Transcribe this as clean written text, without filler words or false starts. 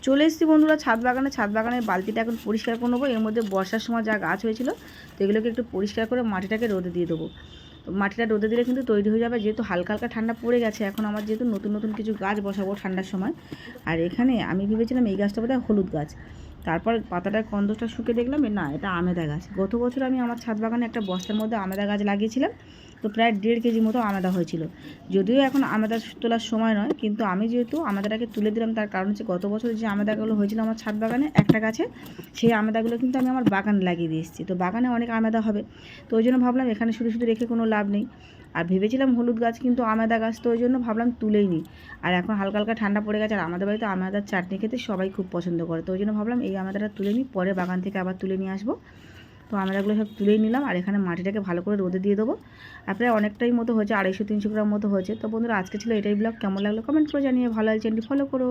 চলে এসেছি বন্ধুরা ছাদ বাগানের বালতিটা এখন পরিষ্কার করে নেবো। এর মধ্যে বর্ষার সময় যা গাছ হয়েছিল তো এগুলোকে একটু পরিষ্কার করে মাটিটাকে রোদে দিয়ে দেবো। তো মাটিটা রোদে দিলে কিন্তু তৈরি হয়ে যাবে, যেহেতু হালকা হালকা ঠান্ডা পড়ে গেছে। এখন আমার যেহেতু নতুন নতুন কিছু গাছ বসাবো ঠান্ডার সময়। আর এখানে আমি ভেবেছিলাম এই গাছটা বোধহয় হলুদ গাছ, তারপর পাতাটার গন্ধটা শুকে দেখলাম না, এটা আমেদা গাছ। গত বছর আমি আমার ছাদ বাগানে একটা বস্তার মধ্যে আমেদা গাছ লাগিয়েছিলাম, তো প্রায় 1.5 কেজি মতো আমেদা হয়েছিল। যদিও এখন আমেদা তোলার সময় নয়, কিন্তু আমি যেহেতু আমেদাটাকে তুলে দিলাম, তার কারণ হচ্ছে গত বছর যে আমেদাগুলো হয়েছিল আমার ছাদ বাগানে একটা গাছে, সেই আমেদাগুলো কিন্তু আমি আমার বাগানে লাগিয়ে দিয়ে এসেছি। তো বাগানে অনেক আমেদা হবে, তো ওই জন্য ভাবলাম এখানে শুধু শুধু রেখে কোনো লাভ নেই। আর ভেবেছিলাম হলুদ গাছ, কিন্তু আমেদা গাছ, তো ওই জন্য ভাবলাম তুলেই নিই। আর এখন হালকা হালকা ঠান্ডা পড়ে গেছে, আর আমাদের বাড়িতে আমেদার চাটনি খেতে সবাই খুব পছন্দ করে, তো ওই জন্য ভাবলাম এই আমেদাটা তুলে নিই, পরে বাগান থেকে আবার তুলে নিয়ে আসবো। তো আমেদাগুলো সব তুলেই নিলাম, আর এখানে মাটিটাকে ভালো করে রোদে দিয়ে দেবো। আর প্রায় অনেকটাই মতো হয়েছে, 250-300 গ্রাম মতো হয়েছে। তো বন্ধুরা, আজকে ছিল এটাই ব্লগ। কেমন লাগলো কমেন্ট করে জানিয়ে, ভালো লাগলে চ্যানেলটি ফলো করো।